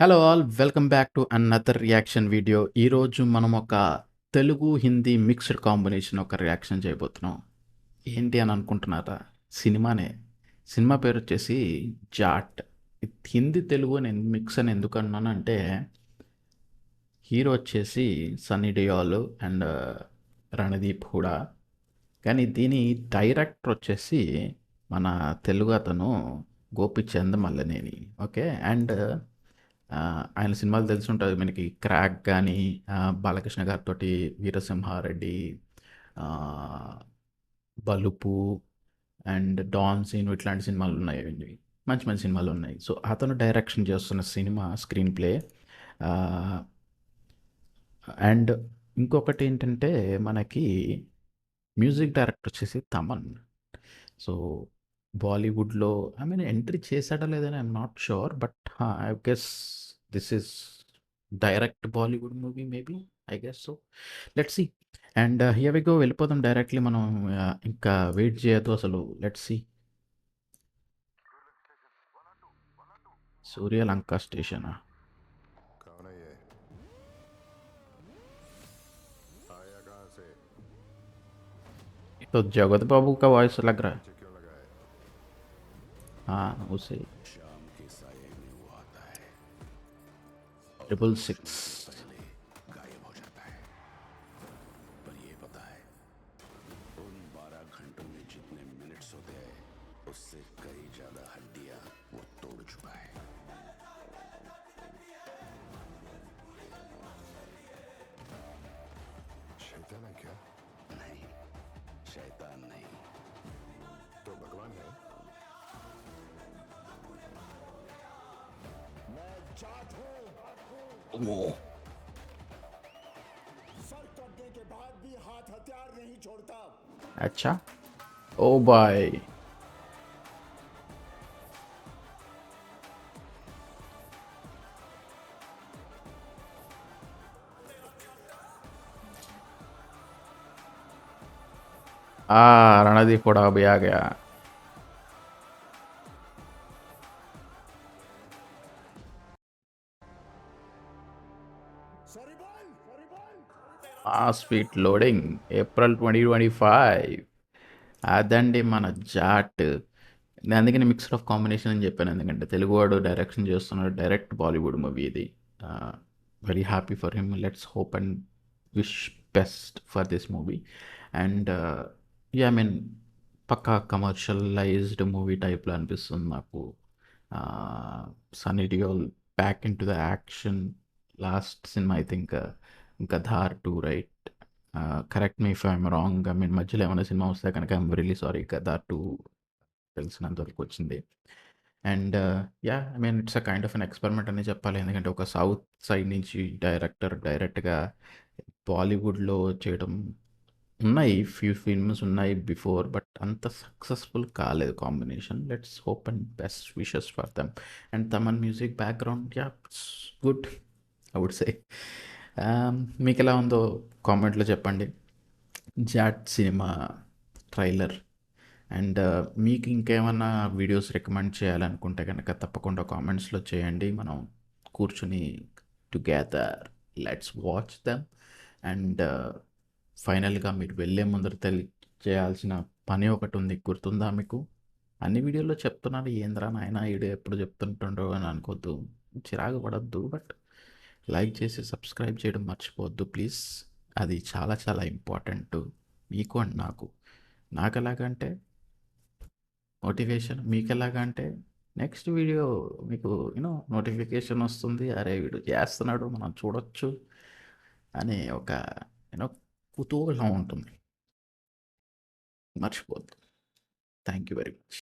Hello all welcome back to another reaction video. ఈరోజు మనం ఒక తెలుగు హిందీ మిక్స్డ్ కాంబినేషన్ ఒక రియాక్షన్ చేయబోతున్నాం. ఏంటి అని అనుకుంటున్నారా? సినిమానే. సినిమా పేరు వచ్చేసి జాట్. హిందీ తెలుగు నేను మిక్స్ అని ఎందుకు అన్నానంటే హీరో వచ్చేసి సన్నీ డియోల్ అండ్ రణదీప్ హుడా. కానీ దీని డైరెక్టర్ వచ్చేసి మన తెలుగు అతను గోపిచంద్ మల్లనేని. ఓకే. అండ్ ఆయన సినిమాలు తెలిసి ఉంటుంది మనకి. క్రాక్ కానీ బాలకృష్ణ గారితో వీరసింహారెడ్డి, ఆ, బలుపు అండ్ డాన్ సీన్ ఇట్లాంటి సినిమాలు ఉన్నాయి. ఇవి మంచి మంచి సినిమాలు ఉన్నాయి. సో అతను డైరెక్షన్ చేస్తున్న సినిమా స్క్రీన్ ప్లే. అండ్ ఇంకొకటి ఏంటంటే మనకి మ్యూజిక్ డైరెక్టర్ వచ్చేసి తమన్. సో బాలీవుడ్లో ఐ మీన్ ఎంట్రీ చేశాడా లేదని I'm not sure, but I guess this is direct Bollywood movie maybe. I guess so. Let's see. And here we go. వెళ్ళిపోదాం directly మనం. ఇంకా వెయిట్ చేయొద్దు అసలు. Let's see. సూర్యలంక స్టేషనా? कौन है ये? आया कहाँ से? तो जगत बाबू का वॉइस लग रहा है. पीछे क्यों लगा है? हाँ उसे. शाम के साये में वो आता है और 666. पहले गायब हो जाता है। पर ये पता है, उन 12 घंटों में जितने मिनट्स होते हैं उससे कई ज्यादा हड्डियां वो तोड़ चुका है। शैतान है क्या? नहीं, शैतान नहीं तो भगवान है। मैं जाट हूं। वो सर कटने के बाद भी हाथ हथियार नहीं छोड़ता। अच्छा. ओ भाई. रणदीप हुडा भी आ गया. सॉरी बोल, सॉरी बोल। Speed loading April 2025. అదండి మన జాట్. నేను అందుకని మిక్స్డ్ ఆఫ్ కాంబినేషన్ అని చెప్పాను, ఎందుకంటే తెలుగువాడు డైరెక్షన్ చేస్తున్నాడు. డైరెక్ట్ బాలీవుడ్ మూవీ ఇది. Very happy for him. Let's hope and wish best for this movie. And I mean పక్కా కమర్షియలైజ్డ్ మూవీ టైప్లో అనిపిస్తుంది నాకు. Sunny Deol back into the action. Last సినిమా I think Gadar 2, right? Correct me if I'm wrong. I mean మధ్యలో ఏమైనా cinema వస్తే కనుక I'm really sorry. గధార్ 2 తెలిసినంత వరకు వచ్చింది. And yeah I mean it's a kind of an experiment అని చెప్పాలి, ఎందుకంటే ఒక సౌత్ సైడ్ నుంచి డైరెక్టర్ డైరెక్ట్గా బాలీవుడ్లో చేయడం ఉన్నాయి. ఫ్యూ ఫిల్మ్స్ ఉన్నాయి బిఫోర్, బట్ అంత సక్సెస్ఫుల్ కాలేదు combination. Let's hope and best wishes for them. And Thaman music background yeah it's good I would say. మీకు ఎలా ఉందో కామెంట్లో చెప్పండి జాట్ సినిమా ట్రైలర్. అండ్ మీకు ఇంకేమన్నా వీడియోస్ రికమెండ్ చేయాలనుకుంటే కనుక తప్పకుండా కామెంట్స్లో చేయండి. మనం కూర్చుని together let's watch them. And ఫైనల్గా మీరు వెళ్ళే ముందర చేయాల్సిన పని ఒకటి ఉంది, గుర్తుందా మీకు? అన్ని వీడియోలో చెప్తున్నాను, ఏంద్రా నాయన వీడియో ఎప్పుడు చెప్తుంటుండో అని అనుకోవద్దు, చిరాకు పడద్దు. బట్ లైక్ చేసి సబ్స్క్రైబ్ చేయడం మర్చిపోవద్దు ప్లీజ్. అది చాలా చాలా ఇంపార్టెంట్ మీకు అండ్ నాకు. నాకు ఎలాగంటే మోటివేషన్, మీకు ఎలాగంటే నెక్స్ట్ వీడియో మీకు నోటిఫికేషన్ వస్తుంది, అరే వీడు చేస్తున్నాడు మనం చూడొచ్చు అనే ఒక యూనో కుతూహలం ఉంటుంది. మర్చిపోద్దు. Thank you very much.